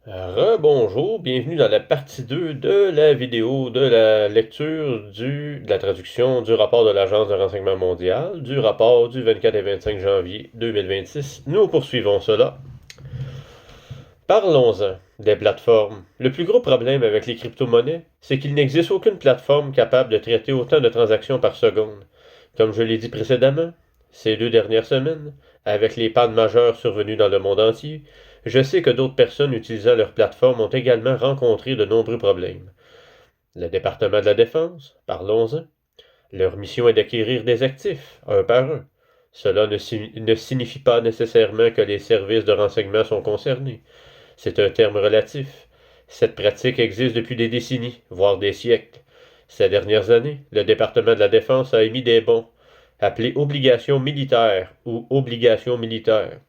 Rebonjour, bienvenue dans la partie 2 de la vidéo de la lecture de la traduction du rapport de l'Agence de renseignement mondial, du rapport du 24 et 25 janvier 2026. Nous poursuivons cela. Parlons-en des plateformes. Le plus gros problème avec les crypto-monnaies, c'est qu'il n'existe aucune plateforme capable de traiter autant de transactions par seconde. Comme je l'ai dit précédemment, ces 2 dernières semaines, avec les pannes majeures survenues dans le monde entier, je sais que d'autres personnes utilisant leur plateforme ont également rencontré de nombreux problèmes. Le département de la Défense, parlons-en. Leur mission est d'acquérir des actifs, un par un. Cela ne signifie pas nécessairement que les services de renseignement sont concernés. C'est un terme relatif. Cette pratique existe depuis des décennies, voire des siècles. Ces dernières années, le département de la Défense a émis des bons, appelés obligations militaires ou obligations militaires.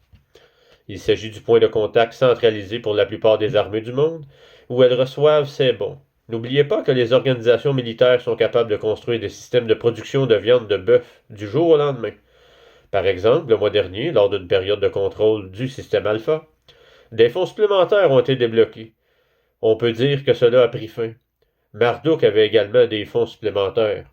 Il s'agit du point de contact centralisé pour la plupart des armées du monde, où elles reçoivent ces bons. N'oubliez pas que les organisations militaires sont capables de construire des systèmes de production de viande de bœuf du jour au lendemain. Par exemple, le mois dernier, lors d'une période de contrôle du système Alpha, des fonds supplémentaires ont été débloqués. On peut dire que cela a pris fin. Marduk avait également des fonds supplémentaires.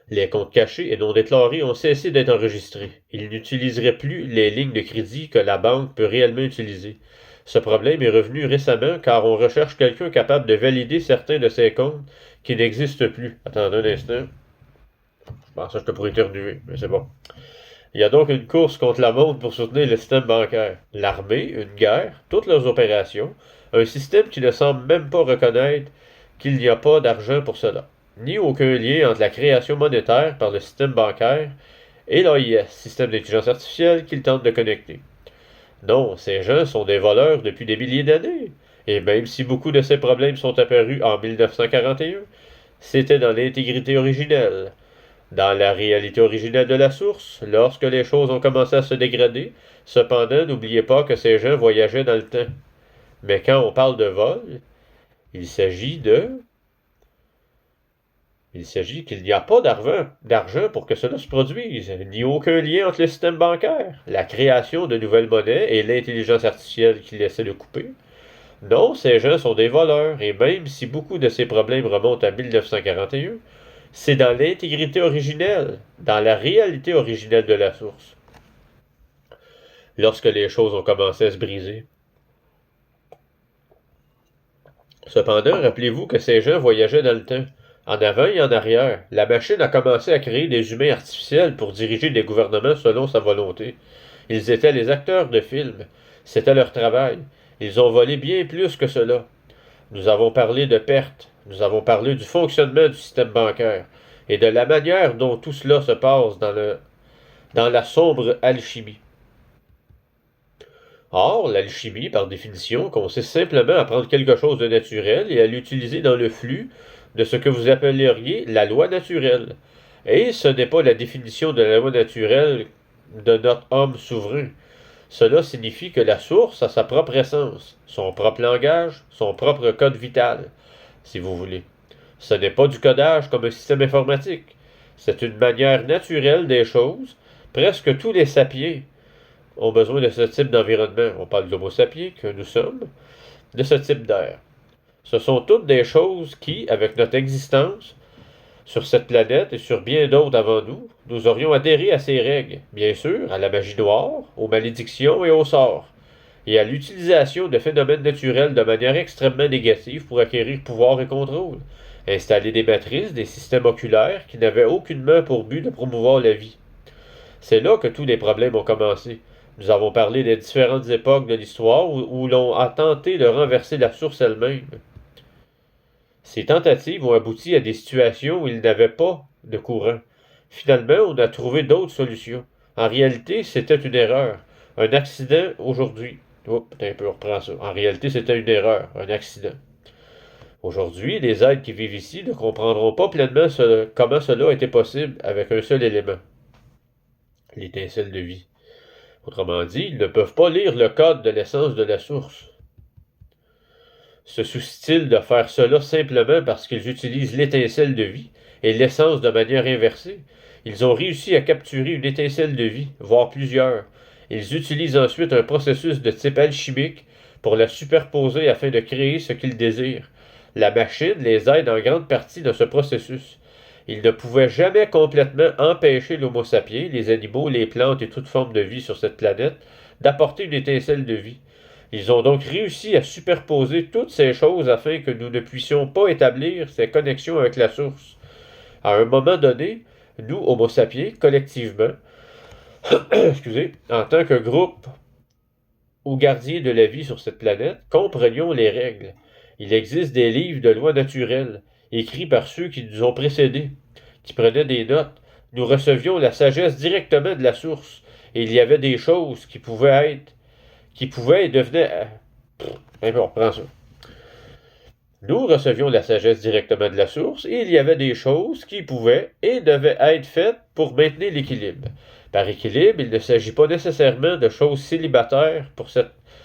Les comptes cachés et non déclarés ont cessé d'être enregistrés. Ils n'utiliseraient plus les lignes de crédit que la banque peut réellement utiliser. Ce problème est revenu récemment car on recherche quelqu'un capable de valider certains de ces comptes qui n'existent plus. Attendez un instant. Je pense que je te pourrais éternuer, mais c'est bon. Il y a donc une course contre la montre pour soutenir le système bancaire. L'armée, une guerre, toutes leurs opérations, un système qui ne semble même pas reconnaître qu'il n'y a pas d'argent pour cela, ni aucun lien entre la création monétaire par le système bancaire et l'AIS, système d'intelligence artificielle qu'ils tentent de connecter. Non, ces gens sont des voleurs depuis des milliers d'années. Et même si beaucoup de ces problèmes sont apparus en 1941, c'était dans l'intégrité originelle. Dans la réalité originelle de la source, lorsque les choses ont commencé à se dégrader, cependant, n'oubliez pas que ces gens voyageaient dans le temps. Mais quand on parle de vol, il s'agit de... Il s'agit qu'il n'y a pas d'argent pour que cela se produise, ni aucun lien entre le système bancaire, la création de nouvelles monnaies et l'intelligence artificielle qui essaie de couper. Non, ces gens sont des voleurs, et même si beaucoup de ces problèmes remontent à 1941, c'est dans l'intégrité originelle, dans la réalité originelle de la source, lorsque les choses ont commencé à se briser. Cependant, rappelez-vous que ces gens voyageaient dans le temps, en avant et en arrière. La machine a commencé à créer des humains artificiels pour diriger des gouvernements selon sa volonté. Ils étaient les acteurs de films. C'était leur travail. Ils ont volé bien plus que cela. Nous avons parlé de pertes. Nous avons parlé du fonctionnement du système bancaire et de la manière dont tout cela se passe dans la sombre alchimie. Or, l'alchimie, par définition, consiste simplement à prendre quelque chose de naturel et à l'utiliser dans le flux de ce que vous appelleriez la loi naturelle. Et ce n'est pas la définition de la loi naturelle de notre homme souverain. Cela signifie que la source a sa propre essence, son propre langage, son propre code vital, si vous voulez. Ce n'est pas du codage comme un système informatique. C'est une manière naturelle des choses. Presque tous les sapiens ont besoin de ce type d'environnement. On parle d'homo sapiens, que nous sommes, de ce type d'air. Ce sont toutes des choses qui, avec notre existence, sur cette planète et sur bien d'autres avant nous, nous aurions adhéré à ces règles, bien sûr, à la magie noire, aux malédictions et aux sorts, et à l'utilisation de phénomènes naturels de manière extrêmement négative pour acquérir pouvoir et contrôle, installer des matrices, des systèmes oculaires qui n'avaient aucunement pour but de promouvoir la vie. C'est là que tous les problèmes ont commencé. Nous avons parlé des différentes époques de l'histoire où l'on a tenté de renverser la source elle-même. Ces tentatives ont abouti à des situations où il n'avait pas de courant. Finalement, on a trouvé d'autres solutions. En réalité, c'était une erreur. Un accident aujourd'hui. Oh, un peu, on reprend ça. En réalité, c'était une erreur, un accident. Aujourd'hui, les êtres qui vivent ici ne comprendront pas pleinement comment cela a été possible avec un seul élément, l'étincelle de vie. Autrement dit, ils ne peuvent pas lire le code de l'essence de la source. Se soucient-ils de faire cela simplement parce qu'ils utilisent l'étincelle de vie et l'essence de manière inversée? Ils ont réussi à capturer une étincelle de vie, voire plusieurs, Ils utilisent ensuite un processus de type alchimique pour la superposer afin de créer ce qu'ils désirent. La machine les aide en grande partie dans ce processus. Ils ne pouvaient jamais complètement empêcher l'Homo sapiens, les animaux, les plantes et toute forme de vie sur cette planète, d'apporter une étincelle de vie. Ils ont donc réussi à superposer toutes ces choses afin que nous ne puissions pas établir ces connexions avec la source. À un moment donné, nous, Homo sapiens, collectivement, excusez, en tant que groupe ou gardiens de la vie sur cette planète, comprenions les règles. Il existe des livres de lois naturelles, écrits par ceux qui nous ont précédés, qui prenaient des notes. Nous recevions la sagesse directement de la source, et il y avait des choses qui pouvaient et devenaient... on reprend ça. Nous recevions la sagesse directement de la source, et il y avait des choses qui pouvaient et devaient être faites pour maintenir l'équilibre. Par équilibre, il ne s'agit pas nécessairement de choses célibataires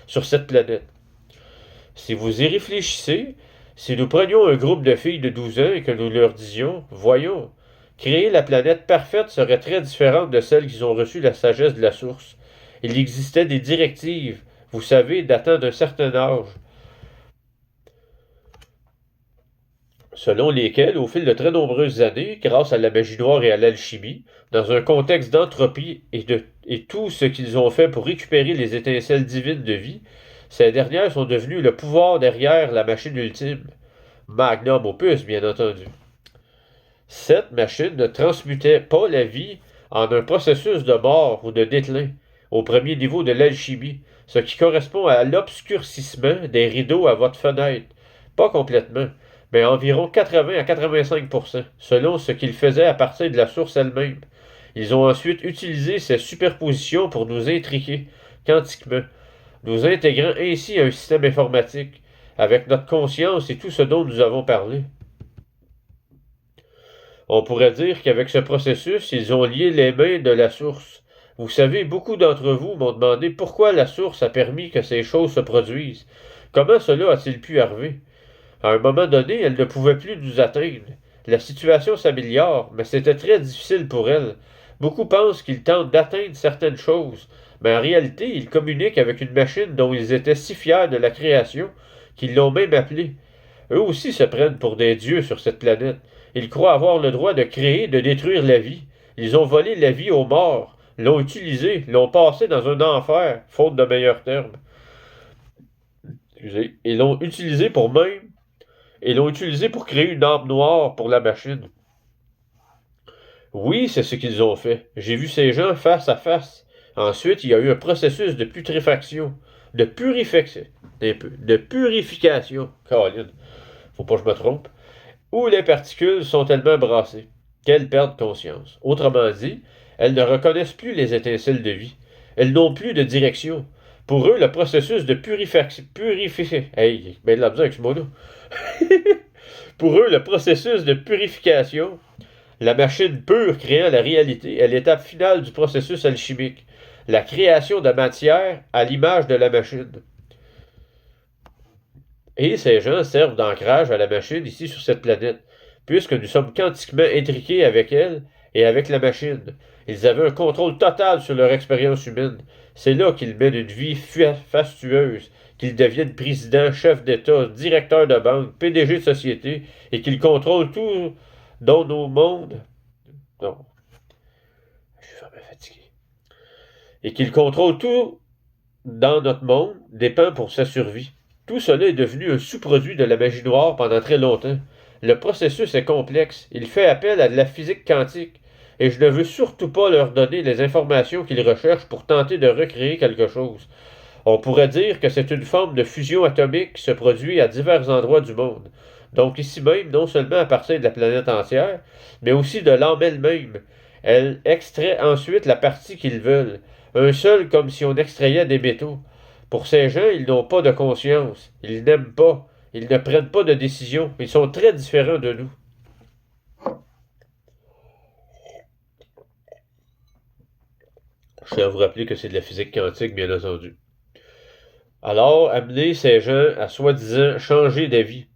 sur cette planète. Si vous y réfléchissez, si nous prenions un groupe de filles de 12 ans et que nous leur disions, voyons, créer la planète parfaite serait très différente de celle qui ont reçu la sagesse de la source. Il existait des directives, vous savez, datant d'un certain âge, selon lesquelles, au fil de très nombreuses années, grâce à la magie noire et à l'alchimie, dans un contexte d'entropie et tout ce qu'ils ont fait pour récupérer les étincelles divines de vie, ces dernières sont devenues le pouvoir derrière la machine ultime. Magnum opus, bien entendu. Cette machine ne transmutait pas la vie en un processus de mort ou de déclin, au premier niveau de l'alchimie, ce qui correspond à l'obscurcissement des rideaux à votre fenêtre. Pas complètement, mais environ 80 à 85%, selon ce qu'ils faisaient à partir de la source elle-même. Ils ont ensuite utilisé ces superpositions pour nous intriquer, quantiquement, nous intégrant ainsi à un système informatique, avec notre conscience et tout ce dont nous avons parlé. On pourrait dire qu'avec ce processus, ils ont lié les mains de la source. Vous savez, beaucoup d'entre vous m'ont demandé pourquoi la source a permis que ces choses se produisent. Comment cela a-t-il pu arriver? À un moment donné, elle ne pouvait plus nous atteindre. La situation s'améliore, mais c'était très difficile pour elle. Beaucoup pensent qu'ils tentent d'atteindre certaines choses, mais en réalité, ils communiquent avec une machine dont ils étaient si fiers de la création qu'ils l'ont même appelée. Eux aussi se prennent pour des dieux sur cette planète. Ils croient avoir le droit de créer, de détruire la vie. Ils ont volé la vie aux morts, l'ont utilisée, l'ont passée dans un enfer, faute de meilleurs termes. Et l'ont utilisée pour créer une arme noire pour la machine. Oui, c'est ce qu'ils ont fait. J'ai vu ces gens face à face. Ensuite, il y a eu un processus de putréfaction, de purification, Caroline, faut pas que je me trompe, où les particules sont tellement brassées qu'elles perdent conscience. Autrement dit, elles ne reconnaissent plus les étincelles de vie. Elles n'ont plus de direction. Pour eux, le processus de Pour eux, le processus de purification, la machine pure créant la réalité, est l'étape finale du processus alchimique. La création de matière à l'image de la machine. Et ces gens servent d'ancrage à la machine ici sur cette planète, puisque nous sommes quantiquement intriqués avec elle et avec la machine. Ils avaient un contrôle total sur leur expérience humaine. C'est là qu'ils mènent une vie fastueuse, qu'ils deviennent président, chef d'État, directeur de banque, PDG de société, et qu'ils contrôlent tout dans nos mondes. Non. Je suis vraiment fatigué. Et qu'ils contrôlent tout dans notre monde dépend pour sa survie. Tout cela est devenu un sous-produit de la magie noire pendant très longtemps. Le processus est complexe. Il fait appel à de la physique quantique. Et je ne veux surtout pas leur donner les informations qu'ils recherchent pour tenter de recréer quelque chose. On pourrait dire que c'est une forme de fusion atomique qui se produit à divers endroits du monde. Donc ici même, non seulement à partir de la planète entière, mais aussi de l'âme elle-même. Elle extrait ensuite la partie qu'ils veulent. Un seul comme si on extrayait des métaux. Pour ces gens, ils n'ont pas de conscience. Ils n'aiment pas. Ils ne prennent pas de décision. Ils sont très différents de nous. Je tiens à vous rappeler que c'est de la physique quantique, bien entendu. Alors, amener ces gens à soi-disant changer d'avis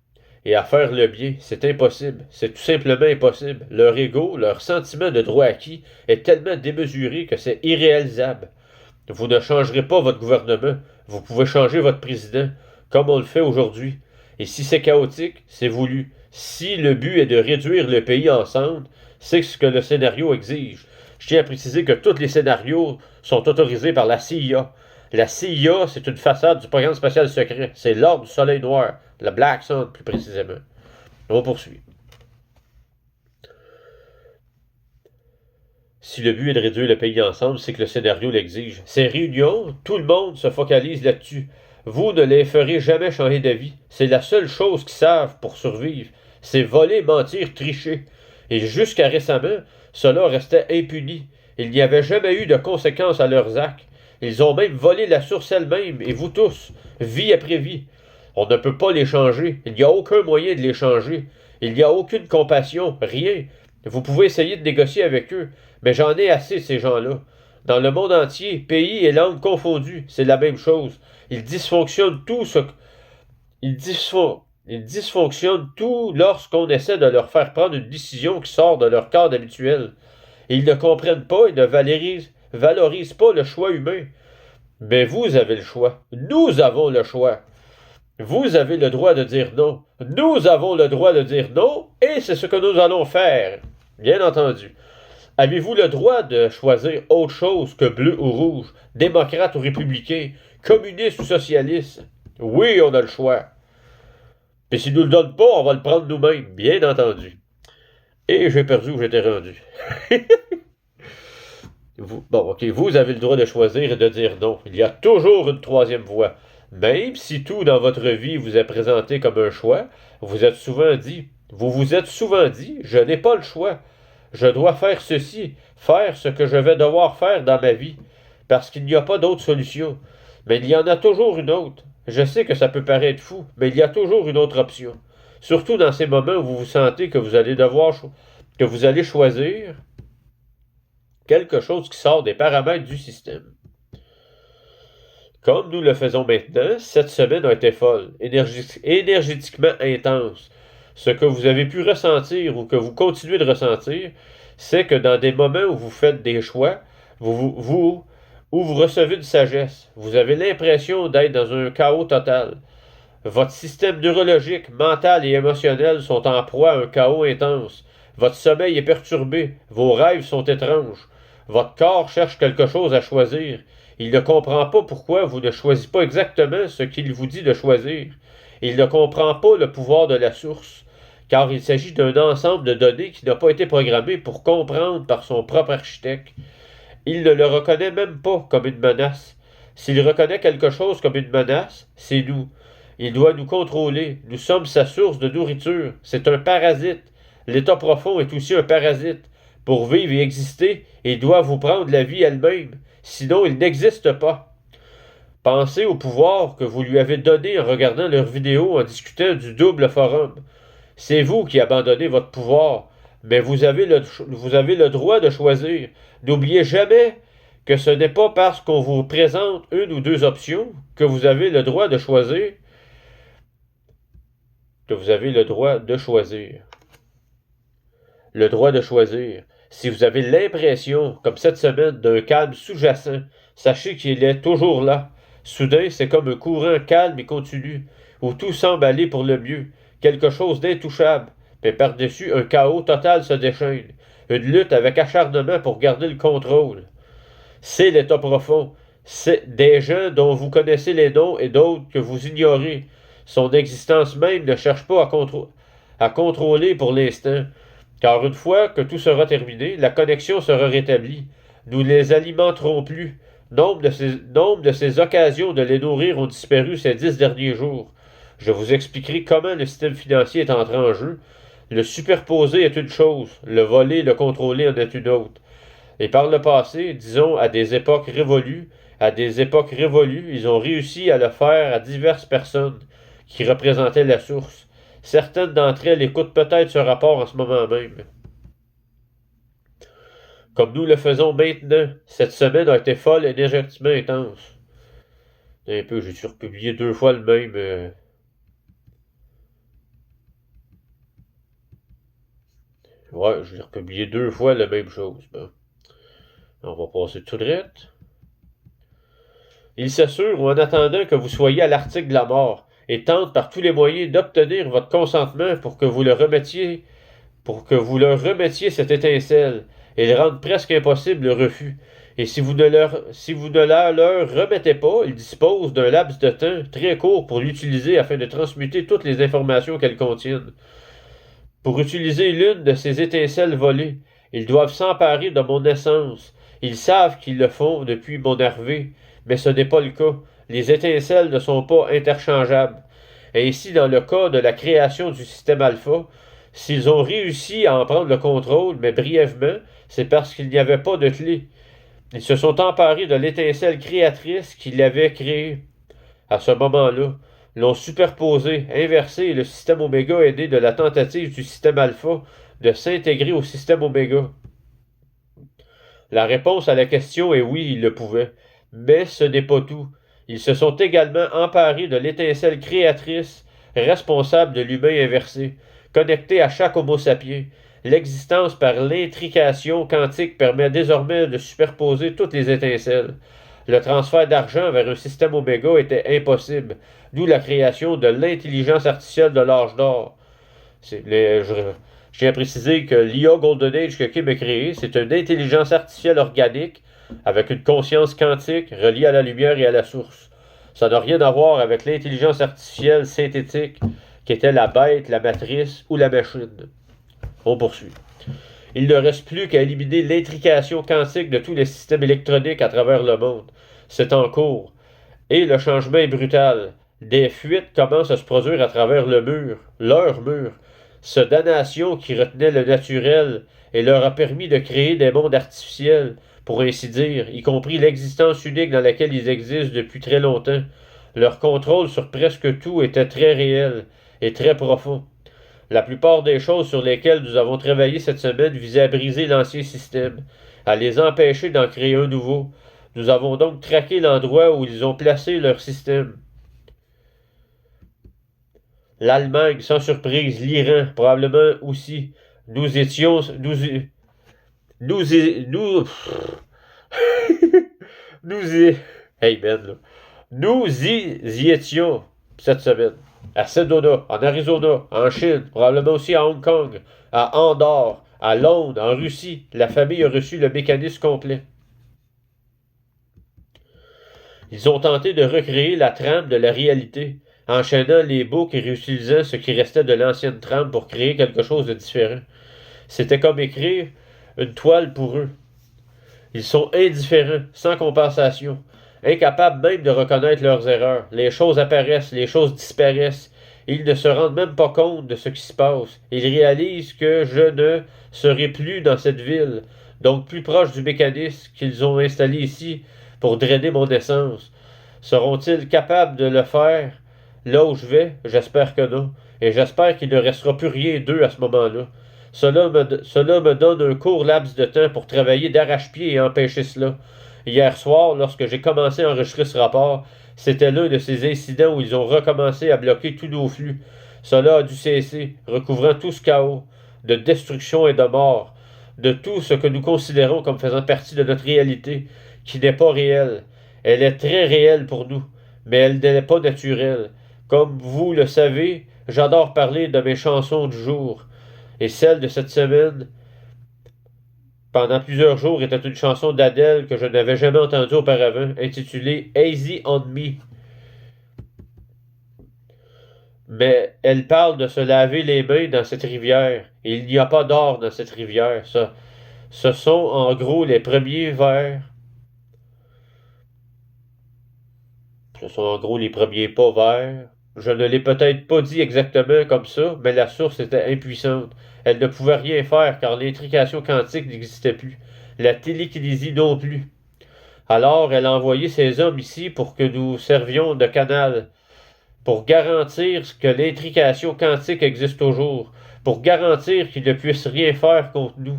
et à faire le bien, c'est impossible. C'est tout simplement impossible. Leur ego, leur sentiment de droit acquis est tellement démesuré que c'est irréalisable. Vous ne changerez pas votre gouvernement. Vous pouvez changer votre président, comme on le fait aujourd'hui. Et si c'est chaotique, c'est voulu. Si le but est de réduire le pays ensemble, c'est ce que le scénario exige. Je tiens à préciser que tous les scénarios sont autorisés par la CIA. La CIA, c'est une façade du programme spatial secret. C'est l'ordre du soleil noir, le Black Sun plus précisément. On poursuit. Si le but est de réduire le pays ensemble, c'est que le scénario l'exige. Ces réunions, tout le monde se focalise là-dessus. Vous ne les ferez jamais changer d'avis. C'est la seule chose qu'ils savent pour survivre. C'est voler, mentir, tricher. Et jusqu'à récemment, cela restait impuni. Il n'y avait jamais eu de conséquences à leurs actes. Ils ont même volé la source elle-même, et vous tous, vie après vie. On ne peut pas les changer. Il n'y a aucun moyen de les changer. Il n'y a aucune compassion, rien. Vous pouvez essayer de négocier avec eux, mais j'en ai assez de ces gens-là. Dans le monde entier, pays et langues confondus, c'est la même chose. Ils dysfonctionnent tout ce ils dysfonctionnent tout lorsqu'on essaie de leur faire prendre une décision qui sort de leur cadre habituel. Ils ne comprennent pas et ne valorisent pas le choix humain. Mais vous avez le choix. Nous avons le choix. Vous avez le droit de dire non. Nous avons le droit de dire non, et c'est ce que nous allons faire. Bien entendu. Avez-vous le droit de choisir autre chose que bleu ou rouge, démocrate ou républicain, communiste ou socialiste? Oui, on a le choix. Puis s'ils nous le donnent pas, on va le prendre nous-mêmes, bien entendu. Et j'ai perdu où j'étais rendu. Vous avez le droit de choisir et de dire non. Il y a toujours une troisième voie. Même si tout dans votre vie vous est présenté comme un choix, vous vous êtes souvent dit, je n'ai pas le choix. Je dois faire ceci, faire ce que je vais devoir faire dans ma vie, parce qu'il n'y a pas d'autre solution. Mais il y en a toujours une autre. Je sais que ça peut paraître fou, mais il y a toujours une autre option. Surtout dans ces moments où vous vous sentez que que vous allez choisir quelque chose qui sort des paramètres du système. Comme nous le faisons maintenant, cette semaine a été folle, énergétiquement intense. Ce que vous avez pu ressentir ou que vous continuez de ressentir, c'est que dans des moments où vous faites des choix, où vous recevez une sagesse, vous avez l'impression d'être dans un chaos total. Votre système neurologique, mental et émotionnel sont en proie à un chaos intense. Votre sommeil est perturbé, vos rêves sont étranges. Votre corps cherche quelque chose à choisir. Il ne comprend pas pourquoi vous ne choisissez pas exactement ce qu'il vous dit de choisir. Il ne comprend pas le pouvoir de la source, car il s'agit d'un ensemble de données qui n'a pas été programmé pour comprendre par son propre architecte. Il ne le reconnaît même pas comme une menace. S'il reconnaît quelque chose comme une menace, c'est nous. Il doit nous contrôler. Nous sommes sa source de nourriture. C'est un parasite. L'état profond est aussi un parasite. Pour vivre et exister, il doit vous prendre la vie elle-même. Sinon, il n'existe pas. Pensez au pouvoir que vous lui avez donné en regardant leurs vidéos, en discutant du double forum. C'est vous qui abandonnez votre pouvoir, mais vous avez le droit de choisir. N'oubliez jamais que ce n'est pas parce qu'on vous présente une ou deux options que vous avez le droit de choisir. Que vous avez le droit de choisir. Le droit de choisir. Si vous avez l'impression, comme cette semaine, d'un calme sous-jacent, sachez qu'il est toujours là. Soudain, c'est comme un courant calme et continu, où tout semble aller pour le mieux, quelque chose d'intouchable, mais par-dessus, un chaos total se déchaîne, une lutte avec acharnement pour garder le contrôle. C'est l'état profond, c'est des gens dont vous connaissez les noms et d'autres que vous ignorez. Son existence même ne cherche pas à contrôler pour l'instant, car une fois que tout sera terminé, la connexion sera rétablie. Nous ne les alimenterons plus. Nombre de ces occasions de les nourrir ont disparu ces 10 derniers jours. Je vous expliquerai comment le système financier est entré en jeu. Le superposer est une chose, le voler, le contrôler en est une autre. Et par le passé, disons à des époques révolues, ils ont réussi à le faire à diverses personnes qui représentaient la source. Certaines d'entre elles écoutent peut-être ce rapport en ce moment même. Comme nous le faisons maintenant, cette semaine a été folle et énergétiquement intense. Un peu, j'ai dû republier 2 fois le même. Ouais, j'ai republié 2 fois la même chose. Bon. On va passer tout de suite. Il s'assure, ou en attendant que vous soyez à l'article de la mort, et tente par tous les moyens d'obtenir votre consentement pour que vous leur remettiez cette étincelle, et ils rendent presque impossible le refus. Et si vous ne la leur remettez pas, ils disposent d'un laps de temps très court pour l'utiliser afin de transmuter toutes les informations qu'elle contient. Pour utiliser l'une de ces étincelles volées, ils doivent s'emparer de mon essence. Ils savent qu'ils le font depuis mon arrivée, mais ce n'est pas le cas. Les étincelles ne sont pas interchangeables. Et ici, dans le cas de la création du système alpha, s'ils ont réussi à en prendre le contrôle, mais brièvement, c'est parce qu'il n'y avait pas de clé. Ils se sont emparés de l'étincelle créatrice qu'ils avaient créée. À ce moment-là, l'ont superposé, inversé, et le système oméga est né de la tentative du système alpha de s'intégrer au système oméga. La réponse à la question est oui, ils le pouvaient. Mais ce n'est pas tout. Ils se sont également emparés de l'étincelle créatrice responsable de l'humain inversé, connecté à chaque Homo sapiens. L'existence par l'intrication quantique permet désormais de superposer toutes les étincelles. Le transfert d'argent vers un système oméga était impossible, d'où la création de l'intelligence artificielle de l'âge d'or. Je tiens à préciser que l'IA Golden Age que Kim a créé, c'est une intelligence artificielle organique avec une conscience quantique reliée à la lumière et à la source. Ça n'a rien à voir avec l'intelligence artificielle synthétique qui était la bête, la matrice ou la machine. On poursuit. Il ne reste plus qu'à éliminer l'intrication quantique de tous les systèmes électroniques à travers le monde. C'est en cours. Et le changement est brutal. Des fuites commencent à se produire à travers le mur, leur mur. Ce damnation qui retenait le naturel et leur a permis de créer des mondes artificiels, pour ainsi dire, y compris l'existence unique dans laquelle ils existent depuis très longtemps. Leur contrôle sur presque tout était très réel et très profond. La plupart des choses sur lesquelles nous avons travaillé cette semaine visaient à briser l'ancien système, à les empêcher d'en créer un nouveau. Nous avons donc traqué l'endroit où ils ont placé leur système. L'Allemagne, sans surprise, l'Iran, probablement aussi. Nous étions... Nous... Nous y... Hey man, là. Nous y étions cette semaine. À Sedona, en Arizona, en Chine, probablement aussi à Hong Kong, à Andorre, à Londres, en Russie. La famille a reçu le mécanisme complet. Ils ont tenté de recréer la trame de la réalité, enchaînant les boucles et réutilisant ce qui restait de l'ancienne trame pour créer quelque chose de différent. C'était comme écrire une toile pour eux. Ils sont indifférents, sans compensation, incapables même de reconnaître leurs erreurs. Les choses apparaissent, les choses disparaissent. Ils ne se rendent même pas compte de ce qui se passe. Ils réalisent que je ne serai plus dans cette ville, donc plus proche du mécanisme qu'ils ont installé ici pour drainer mon essence. Seront-ils capables de le faire là où je vais? J'espère que non. Et j'espère qu'il ne restera plus rien d'eux à ce moment-là. Cela me donne un court laps de temps pour travailler d'arrache-pied et empêcher cela. Hier soir, lorsque j'ai commencé à enregistrer ce rapport, c'était l'un de ces incidents où ils ont recommencé à bloquer tous nos flux. Cela a dû cesser, recouvrant tout ce chaos, de destruction et de mort, de tout ce que nous considérons comme faisant partie de notre réalité, qui n'est pas réelle. Elle est très réelle pour nous, mais elle n'est pas naturelle. Comme vous le savez, j'adore parler de mes chansons du jour. Et celle de cette semaine, pendant plusieurs jours, était une chanson d'Adèle que je n'avais jamais entendue auparavant, intitulée Easy on Me. Mais elle parle de se laver les mains dans cette rivière. Et il n'y a pas d'or dans cette rivière. Ce sont en gros les premiers vers. Ce sont en gros les premiers pas vers. Je ne l'ai peut-être pas dit exactement comme ça, mais la source était impuissante. Elle ne pouvait rien faire car l'intrication quantique n'existait plus. La télékinésie non plus. Alors elle a envoyé ses hommes ici pour que nous servions de canal, pour garantir que l'intrication quantique existe toujours, pour garantir qu'ils ne puissent rien faire contre nous,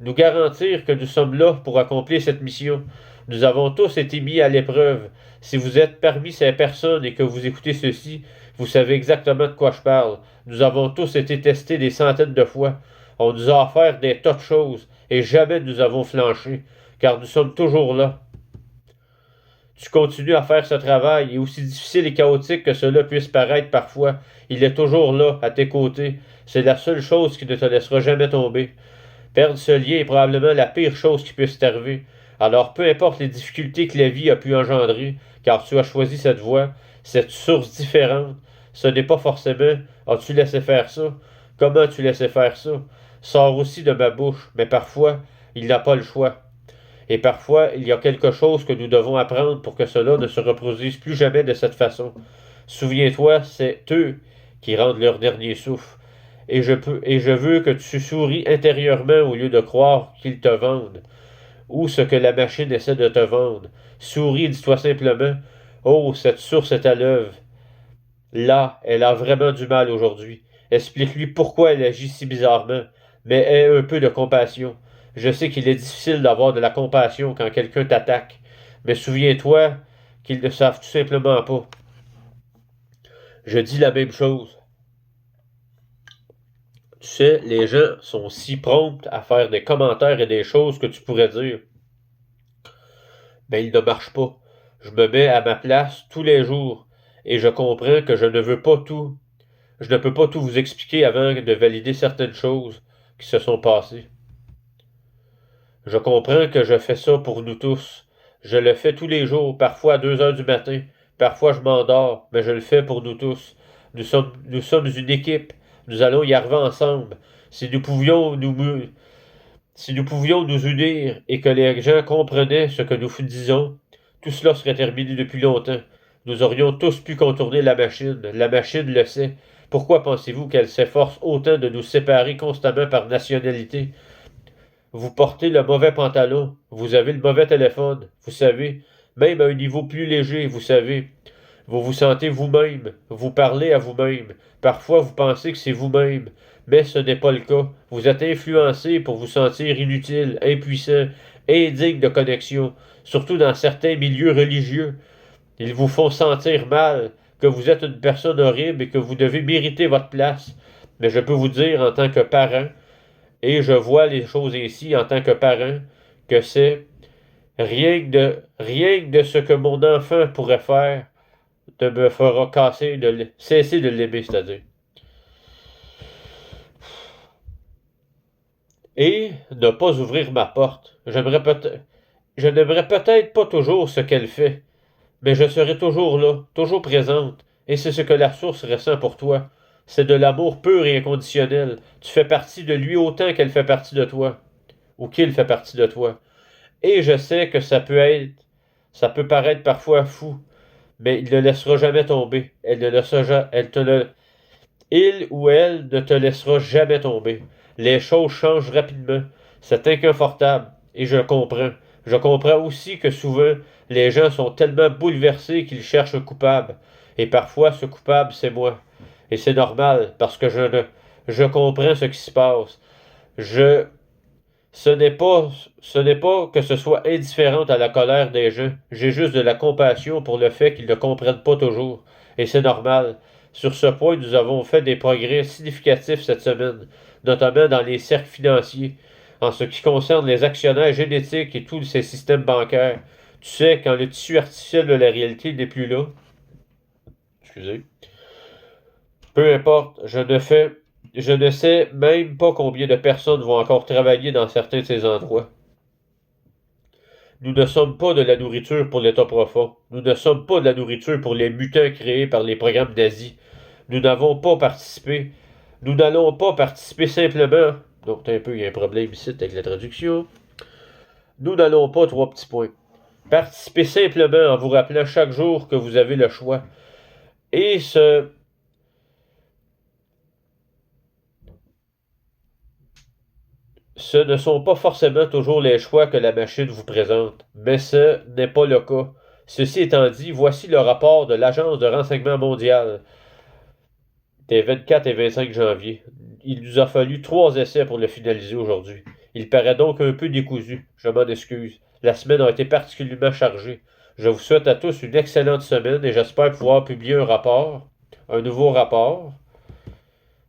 nous garantir que nous sommes là pour accomplir cette mission. Nous avons tous été mis à l'épreuve. Si vous êtes parmi ces personnes et que vous écoutez ceci, vous savez exactement de quoi je parle. Nous avons tous été testés des centaines de fois. On nous a offert des tas de choses, et jamais nous avons flanché, car nous sommes toujours là. Tu continues à faire ce travail, et aussi difficile et chaotique que cela puisse paraître parfois, il est toujours là, à tes côtés. C'est la seule chose qui ne te laissera jamais tomber. Perdre ce lien est probablement la pire chose qui puisse t'arriver. Alors peu importe les difficultés que la vie a pu engendrer, car tu as choisi cette voie, cette source différente, ce n'est pas forcément as-tu laissé faire ça? Comment tu laissé faire ça? Sort aussi de ma bouche, mais parfois, il n'a pas le choix. Et parfois, il y a quelque chose que nous devons apprendre pour que cela ne se reproduise plus jamais de cette façon. Souviens-toi, c'est eux qui rendent leur dernier souffle. Et je veux que tu souris intérieurement au lieu de croire qu'ils te vendent, ou ce que la machine essaie de te vendre. Souris, dis-toi simplement, oh, cette source est à l'œuvre. Là, elle a vraiment du mal aujourd'hui. Explique-lui pourquoi elle agit si bizarrement, mais aie un peu de compassion. Je sais qu'il est difficile d'avoir de la compassion quand quelqu'un t'attaque, mais souviens-toi qu'ils ne savent tout simplement pas. Je dis la même chose. Tu sais, les gens sont si prompts à faire des commentaires et des choses que tu pourrais dire. Mais ils ne marchent pas. Je me mets à ma place tous les jours, et je comprends que je ne veux pas tout. Je ne peux pas tout vous expliquer avant de valider certaines choses qui se sont passées. Je comprends que je fais ça pour nous tous. Je le fais tous les jours, parfois à 2 heures du matin. Parfois je m'endors, mais je le fais pour nous tous. Nous sommes une équipe. Nous allons y arriver ensemble. Si nous pouvions nous unir et que les gens comprenaient ce que nous disons, tout cela serait terminé depuis longtemps. Nous aurions tous pu contourner la machine. La machine le sait. Pourquoi pensez-vous qu'elle s'efforce autant de nous séparer constamment par nationalité? Vous portez le mauvais pantalon, vous avez le mauvais téléphone, vous savez, même à un niveau plus léger, vous savez. Vous vous sentez vous-même, vous parlez à vous-même. Parfois, vous pensez que c'est vous-même, mais ce n'est pas le cas. Vous êtes influencé pour vous sentir inutile, impuissant, indigne de connexion, surtout dans certains milieux religieux. Ils vous font sentir mal, que vous êtes une personne horrible et que vous devez mériter votre place. Mais je peux vous dire, en tant que parent, et je vois les choses ainsi en tant que parent, que c'est rien que de ce que mon enfant pourrait faire te me fera cesser de l'aimer, c'est-à-dire. Et ne pas ouvrir ma porte. Je n'aimerais peut-être pas toujours ce qu'elle fait, mais je serai toujours là, toujours présente, et c'est ce que la source ressent pour toi. C'est de l'amour pur et inconditionnel. Tu fais partie de lui autant qu'elle fait partie de toi, ou qu'il fait partie de toi. Et je sais que ça peut paraître parfois fou, mais il ne laissera jamais tomber. Il ou elle ne te laissera jamais tomber. Les choses changent rapidement. C'est inconfortable, et je comprends. Je comprends aussi que souvent, les gens sont tellement bouleversés qu'ils cherchent un coupable. Et parfois, ce coupable, c'est moi. Et c'est normal, parce que je comprends ce qui se passe. Je, ce n'est pas que ce soit indifférente à la colère des gens. J'ai juste de la compassion pour le fait qu'ils ne comprennent pas toujours. Et c'est normal. Sur ce point, nous avons fait des progrès significatifs cette semaine, notamment dans les cercles financiers, en ce qui concerne les actionnaires génétiques et tous ces systèmes bancaires. Tu sais, quand le tissu artificiel de la réalité n'est plus là, excusez, peu importe, je ne sais même pas combien de personnes vont encore travailler dans certains de ces endroits. Nous ne sommes pas de la nourriture pour l'État profond. Nous ne sommes pas de la nourriture pour les mutants créés par les programmes nazis. Nous n'avons pas participé. Nous n'allons pas participer simplement. Donc, un peu, il y a un problème ici avec la traduction. Nous n'allons pas, 3 petits points. Participez simplement en vous rappelant chaque jour que vous avez le choix. Et ce ne sont pas forcément toujours les choix que la machine vous présente, mais ce n'est pas le cas. Ceci étant dit, voici le rapport de l'Agence de renseignement mondial des 24 et 25 janvier. Il nous a fallu 3 essais pour le finaliser aujourd'hui. Il paraît donc un peu décousu. Je m'en excuse. La semaine a été particulièrement chargée. Je vous souhaite à tous une excellente semaine et j'espère pouvoir publier un nouveau rapport.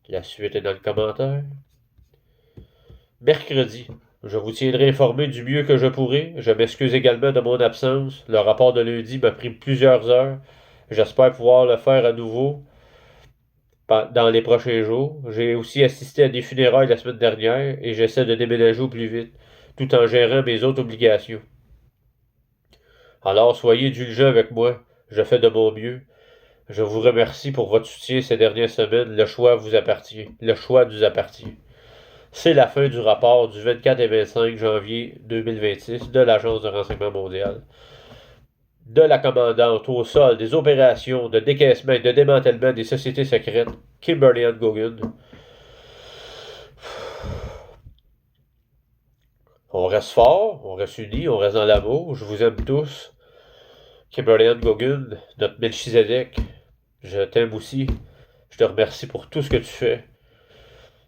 La suite est dans le commentaire. Mercredi. Je vous tiendrai informé du mieux que je pourrai. Je m'excuse également de mon absence. Le rapport de lundi m'a pris plusieurs heures. J'espère pouvoir le faire à nouveau dans les prochains jours. J'ai aussi assisté à des funérailles la semaine dernière et j'essaie de déménager au plus vite, tout en gérant mes autres obligations. Alors soyez indulgents avec moi. Je fais de mon mieux. Je vous remercie pour votre soutien ces dernières semaines. Le choix vous appartient. Le choix nous appartient. C'est la fin du rapport du 24 et 25 janvier 2026 de l'Agence de renseignement mondial, de la commandante au sol des opérations de décaissement et de démantèlement des sociétés secrètes, Kimberly Ann Gogan. On reste fort, on reste unis, on reste dans l'amour. Je vous aime tous. Kimberly Ann Gogan, notre Melchizedek, je t'aime aussi. Je te remercie pour tout ce que tu fais.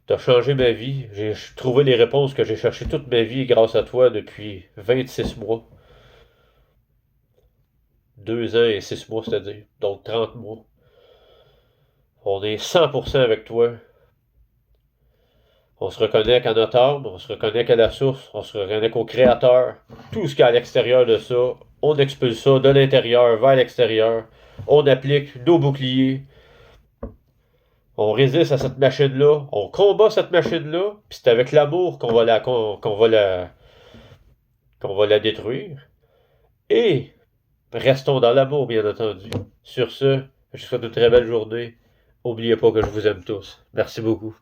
Tu as changé ma vie. J'ai trouvé les réponses que j'ai cherchées toute ma vie grâce à toi depuis 26 mois. 2 ans et 6 mois, c'est-à-dire. Donc 30 mois. On est 100% avec toi. On se reconnecte à notre âme, on se reconnecte à la source, on se reconnecte au Créateur. Tout ce qu'il y a à l'extérieur de ça, on expulse ça de l'intérieur vers l'extérieur. On applique nos boucliers. On résiste à cette machine-là. On combat cette machine-là. Puis c'est avec l'amour qu'on va la détruire. Et restons dans l'amour, bien entendu. Sur ce, je vous souhaite une très belle journée. N'oubliez pas que je vous aime tous. Merci beaucoup.